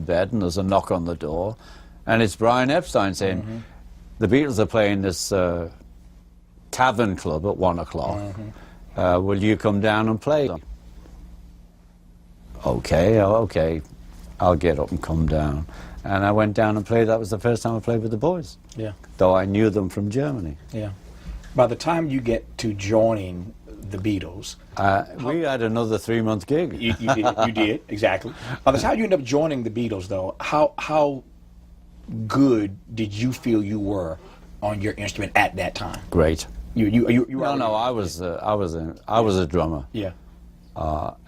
bed, and there's a knock on the door, and it's Brian Epstein saying, the Beatles are playing this tavern club at 1 o'clock. Will you come down and play? Okay, I'll get up and come down. And I went down and played. That was the first time I played with the boys. Yeah. Though I knew them from Germany. Yeah. By the time you get to joining the Beatles, we had another 3-month gig. You did, exactly. By the time you end up joining the Beatles, though, how good did you feel you were on your instrument at that time? Great. You were I was a drummer. Yeah.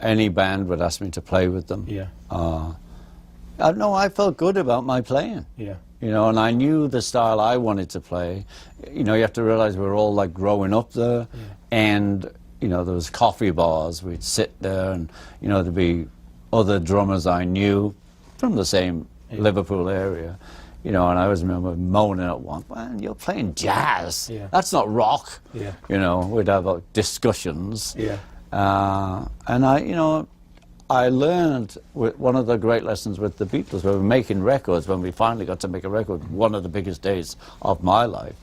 Any band would ask me to play with them. Yeah. No, I felt good about my playing. Yeah. You know, and I knew the style I wanted to play. You know, you have to realize we were all like growing up there, and you know, there was coffee bars. We'd sit there, and you know, there'd be other drummers I knew from the same Liverpool area. You know, and I always remember moaning at one, man, you're playing jazz. Yeah. That's not rock. Yeah. You know, we'd have discussions. Yeah. And I learned one of the great lessons with the Beatles. We were making records when we finally got to make a record, one of the biggest days of my life,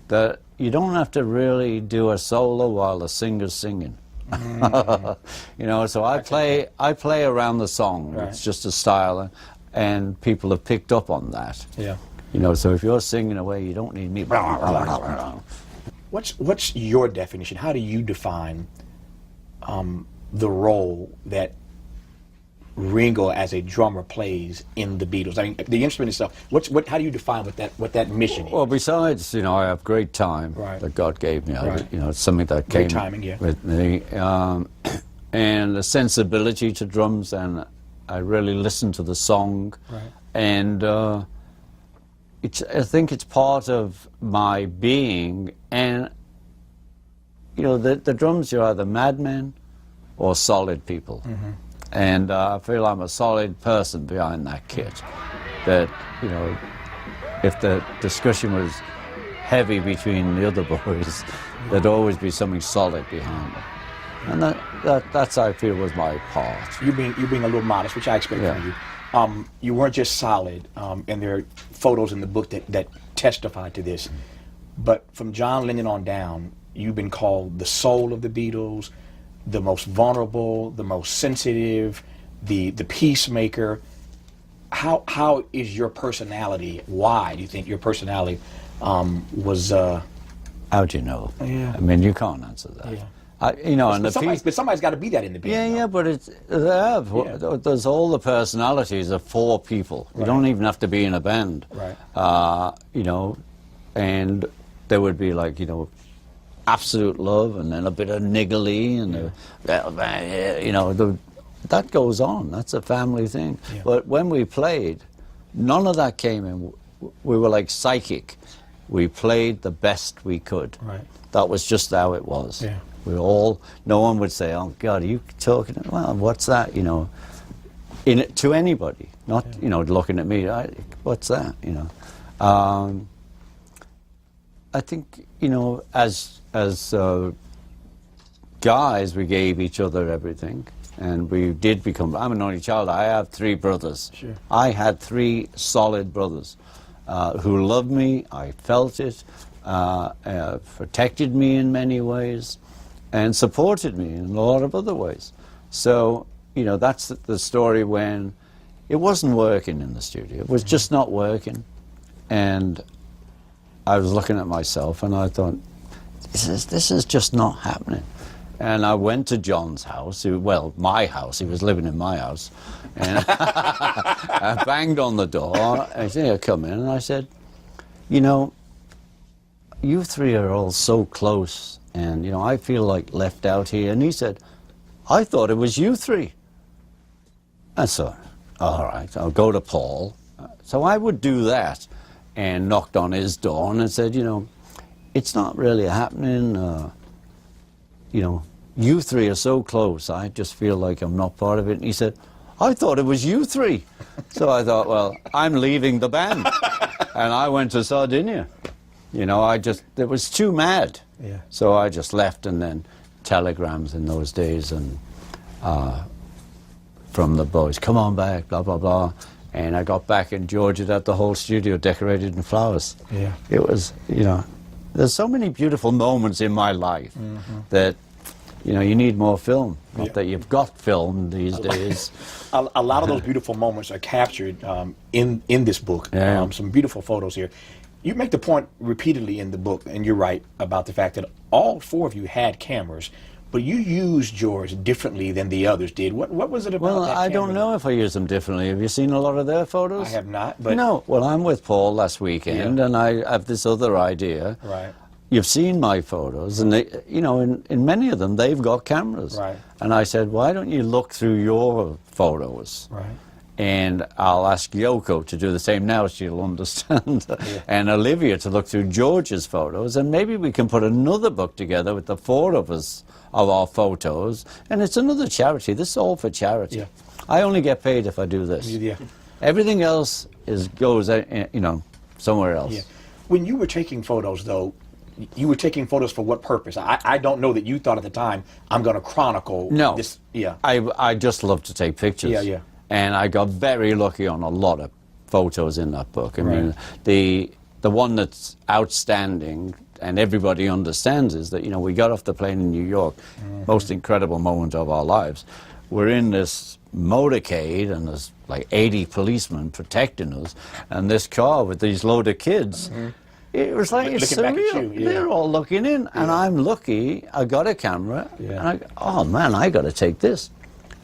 that you don't have to really do a solo while the singer's singing. You know, so I play around the song. Right. It's just a style, and people have picked up on that. Yeah. You know, so if you're singing away, you don't need me. What's your definition? How do you define the role that Ringo as a drummer plays in the Beatles? I mean, the instrument itself. How do you define what that mission is? Well, besides, you know, I have great time that God gave me. You know, it's something that came with me, and a sensibility to drums, and I really listen to the song, and I think it's part of my being. And you know, the drums, you're either madmen or solid people. And I feel I'm a solid person behind that kit. That, you know, if the discussion was heavy between the other boys, there'd always be something solid behind it. And that's, I feel, was my part. You being a little modest, which I expect from you. You weren't just solid, and there are photos in the book that testify to this. But from John Lennon on down, you've been called the soul of the Beatles, the most vulnerable, the most sensitive, the peacemaker. How is your personality? Why do you think your personality was? How do you know? Yeah. I mean, you can't answer that. Yeah. You know, but somebody's got to be that in the band. Yeah, but there's all the personalities of 4 people. You don't even have to be in a band. Right. You know, and there would be, like, you know, absolute love, and then a bit of niggly, and you know, that goes on. That's a family thing. But when we played, none of that came in. We were like psychic. We played the best we could. Right. That was just how it was. Yeah. We all. No one would say, "Oh God, are you talking?" Well, what's that? You know, to anybody, not you know, looking at me. What's that? You know. I think, you know, as guys, we gave each other everything, and we did become. I'm an only child. I have 3 brothers. Sure. I had 3 solid brothers who loved me. I felt it, protected me in many ways, and supported me in a lot of other ways. So, you know, that's the story when it wasn't working in the studio. It was just not working, and I was looking at myself, and I thought, this is just not happening. And I went to John's house, well, my house. He was living in my house. And I banged on the door. I said, "Yeah, come in." And I said, "You know, you 3 are all so close, and, you know, I feel like left out here." And he said, "I thought it was you 3. I thought, all right, I'll go to Paul. So I would do that, and knocked on his door and said, "You know, it's not really happening. You know, you 3 are so close. I just feel like I'm not part of it." And he said, "I thought it was you 3. So I thought, well, I'm leaving the band. And I went to Sardinia. You know, it was too mad. Yeah. So I just left, and then telegrams in those days, and from the boys, "Come on back, blah, blah, blah." And I got back and George had had the whole studio decorated in flowers. Yeah. It was, you know, there's so many beautiful moments in my life that, you know, you need more film. Not that you've got film these days. A lot of those beautiful moments are captured in this book. Yeah. Some beautiful photos here. You make the point repeatedly in the book, and you're right about the fact that all four of you had cameras, but you used yours differently than the others did. What was it about Well, that I camera? don't know if I use them differently. Have you seen a lot of their photos? I have not, but... No. Well, I'm with Paul last weekend, and I have this other idea. Right. You've seen my photos, and they, you know, in many of them, they've got cameras. Right. And I said, why don't you look through your photos? Right. And I'll ask Yoko to do the same now, she'll understand, and Olivia to look through George's photos, and maybe we can put another book together with the four of us, of our photos, and it's another charity. This is all for charity. Yeah. I only get paid if I do this. Yeah. Everything else goes, you know, somewhere else. Yeah. When you were taking photos, though, you were taking photos for what purpose? I don't know that you thought at the time, I'm going to chronicle this. Yeah. I just love to take pictures. Yeah, yeah. And I got very lucky on a lot of photos in that book. I mean, the one that's outstanding and everybody understands is that, you know, we got off the plane in New York, most incredible moment of our lives. We're in this motorcade and there's like 80 policemen protecting us, and this car with these load of kids. It was like, it's Looking back at surreal. you, yeah. They're all looking in, and I'm lucky. I got a camera, and I go, oh man, I got to take this.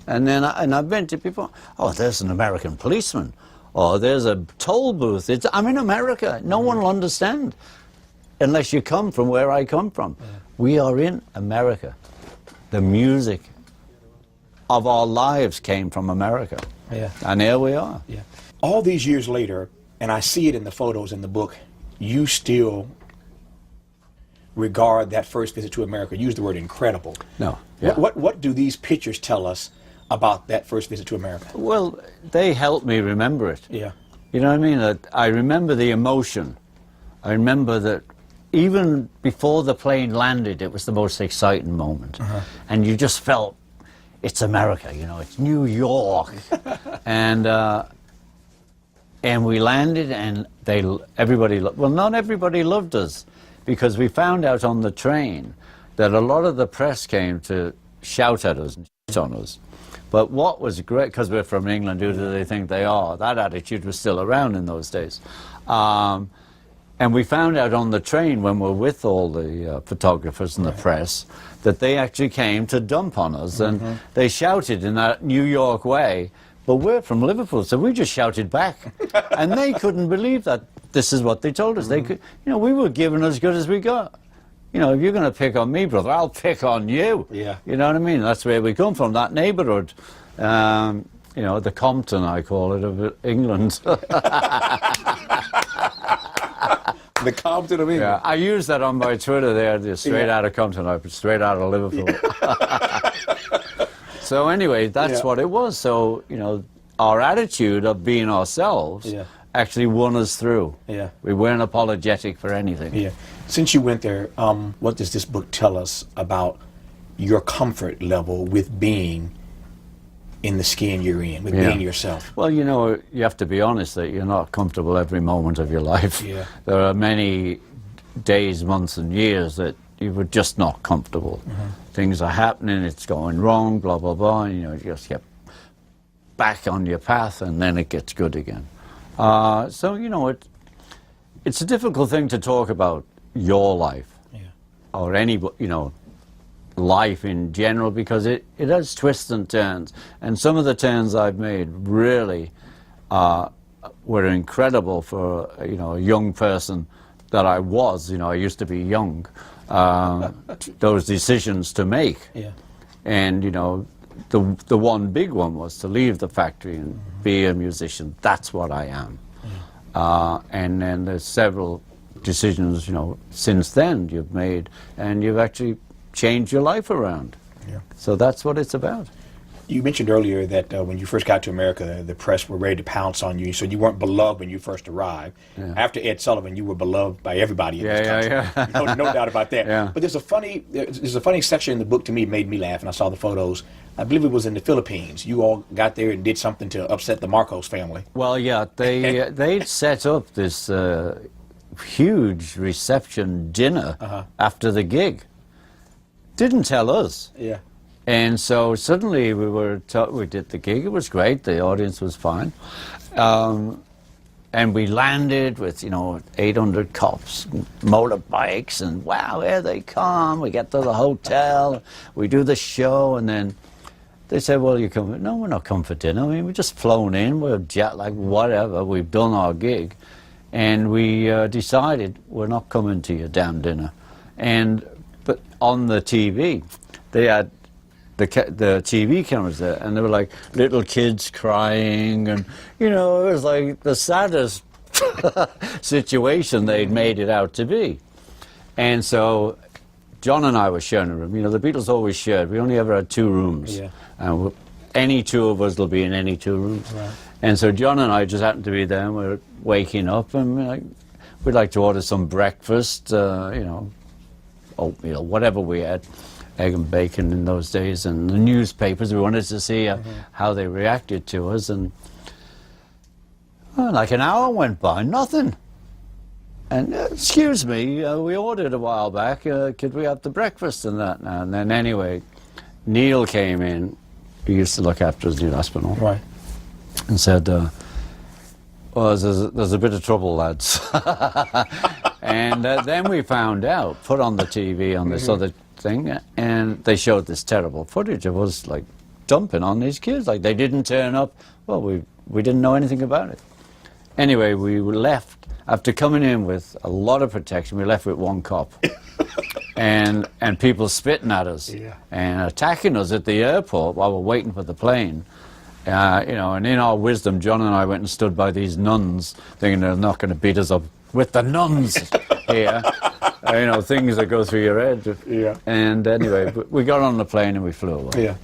And then I've been to people, oh, there's an American policeman, or there's a toll booth. I'm in America. No one will understand unless you come from where I come from. We are in America. The music of our lives came from America. Yeah. And here we are. Yeah. All these years later, and I see it in the photos in the book, you still regard that first visit to America. Use the word incredible. No. Yeah. What do these pictures tell us about that first visit to America? Well, they help me remember it. Yeah. You know what I mean? That I remember the emotion. I remember that even before the plane landed, it was the most exciting moment. And you just felt, it's America, you know, it's New York. and we landed, and everybody, well, not everybody loved us, because we found out on the train that a lot of the press came to shout at us and shit on us. But what was great, because we're from England, who do they think they are? That attitude was still around in those days. And we found out on the train, when we're with all the photographers and the press, that they actually came to dump on us, and they shouted in that New York way. But we're from Liverpool, so we just shouted back. And they couldn't believe that this is what they told us. They could, you know, we were given as good as we got. You know, if you're going to pick on me, brother, I'll pick on you. Yeah. You know what I mean? That's where we come from, that neighbourhood. You know, the Compton, I call it, of England. The Compton of England. Yeah, I use that on my Twitter there, straight out of Compton, I put straight out of Liverpool. So anyway, that's what it was. So, you know, our attitude of being ourselves actually won us through. Yeah. We weren't apologetic for anything. Yeah. Since you went there, what does this book tell us about your comfort level with being in the skin you're in, with being yourself? Well, you know, you have to be honest that you're not comfortable every moment of your life. Yeah. There are many days, months and years that you were just not comfortable. Things are happening, it's going wrong, blah, blah, blah, and, you know, you just get back on your path, and then it gets good again. So, you know, it's a difficult thing to talk about your life, or any, you know, life in general, because it has twists and turns, and some of the turns I've made really were incredible for, you know, a young person that I was. You know, I used to be young. Those decisions to make, and you know, the one big one was to leave the factory and be a musician. That's what I am. And then there's several decisions, you know, since then you've made, and you've actually changed your life around. So that's what it's about. You mentioned earlier that when you first got to America, the press were ready to pounce on you, so you weren't beloved when you first arrived. After Ed Sullivan, you were beloved by everybody in this country. No doubt about that. But there's a funny section in the book, to me, made me laugh, and I saw the photos. I believe it was in the Philippines. You all got there and did something to upset the Marcos family. Well, yeah, they'd set up this huge reception dinner after the gig. Didn't tell us. Yeah. And so suddenly we did the gig. It was great. The audience was fine. And we landed with, 800 cops, motorbikes, and wow, here they come. We get to the hotel, we do the show, and then they said, well, you come. No, we're not coming for dinner. I mean, we're just flown in. We're jet lagged, whatever. We've done our gig. And we decided we're not coming to your damn dinner. But on the TV, they had the TV cameras there, and there were like little kids crying, and it was like the saddest situation they'd made it out to be. And so John and I were sharing a room. The Beatles always shared. We only ever had 2 rooms. Yeah. And any 2 of us will be in any 2 rooms. Right. And so John and I just happened to be there, and we were waking up, and we'd like to order some breakfast, oatmeal, whatever we had. Egg and bacon in those days, and the newspapers. We wanted to see how they reacted to us, and like an hour went by, nothing. And excuse me, we ordered a while back. Could we have the breakfast and that? And then anyway, Neil came in. He used to look after us, Neil Aspinall, Right. and said, "Well, there's a bit of trouble, lads." And then we found out, put on the TV on this other thing, and they showed this terrible footage of us like dumping on these kids, like they didn't turn up. Well, we didn't know anything about it. Anyway, we left after coming in with a lot of protection. We left with 1 cop, and people spitting at us and attacking us at the airport while we're waiting for the plane. And in our wisdom, John and I went and stood by these nuns, thinking they're not going to beat us up with the nuns here. Things that go through your head. Yeah. And anyway, we got on the plane and we flew away. Yeah.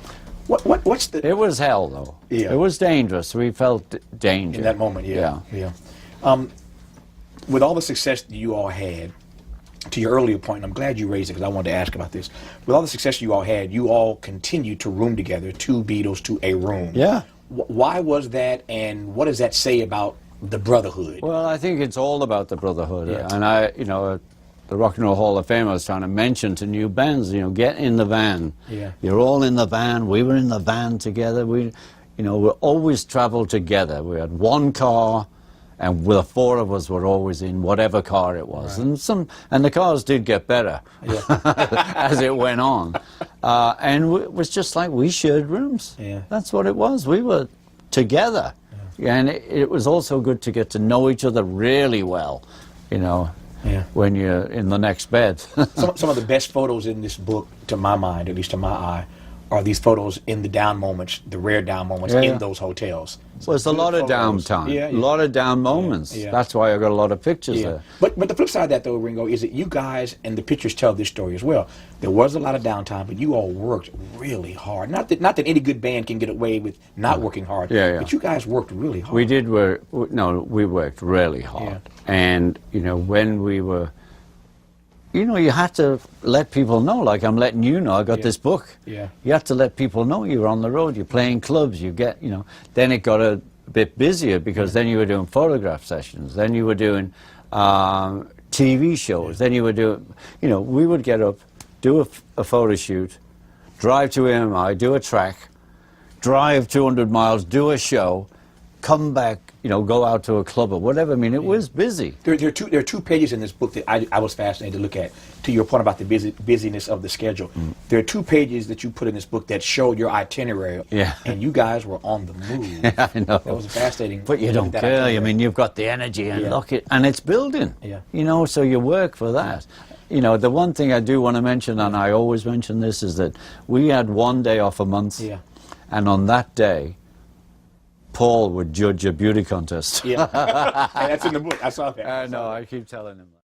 What's the... It was hell, though. Yeah. It was dangerous. We felt danger. In that moment, yeah. With all the success that you all had, to your earlier point, and I'm glad you raised it because I wanted to ask about this. With all the success you all had, you all continued to room together, 2 Beatles to a room. Yeah. Why was that, and what does that say about the brotherhood? Well, I think it's all about the brotherhood. Yeah. And the Rock and Roll Hall of Fame I was trying to mention to new bands, get in the van. Yeah. You're all in the van. We were in the van together. We always traveled together. We had 1 car, and the 4 of us were always in whatever car it was. Right. And the cars did get better as it went on. And it was just like we shared rooms. Yeah. That's what it was. We were together. Yeah. And it was also good to get to know each other really well, when you're in the next bed. Some of the best photos in this book, to my mind, at least to my eye, are these photos in the down moments, the rare down moments in those hotels. So it's a lot of downtime, a lot of down moments. Yeah. That's why I got a lot of pictures there. But the flip side of that, though, Ringo, is that you guys, and the pictures tell this story as well, there was a lot of downtime, but you all worked really hard. Not that any good band can get away with not working hard, but you guys worked really hard. We did work. No, we worked really hard. Yeah. And, when we were... you had to let people know, like I'm letting you know, I got this book. Yeah. You had to let people know you were on the road, you're playing clubs, then it got a bit busier because then you were doing photograph sessions, then you were doing TV shows, then you were doing, we would get up, do a photo shoot, drive to AMI, do a track, drive 200 miles, do a show, come back, go out to a club or whatever. I mean, it was busy. There are 2 pages in this book that I was fascinated to look at. To your point about the busyness of the schedule, there are 2 pages that you put in this book that show your itinerary. Yeah. And you guys were on the move. Yeah, I know. That was fascinating. But you don't care. I mean, you've got the energy and and it's building. Yeah. So you work for that. The one thing I do want to mention, and I always mention this, is that we had 1 day off a month. Yeah. And on that day, Paul would judge a beauty contest. Yeah. And that's in the book. I saw that. No, I keep telling him that.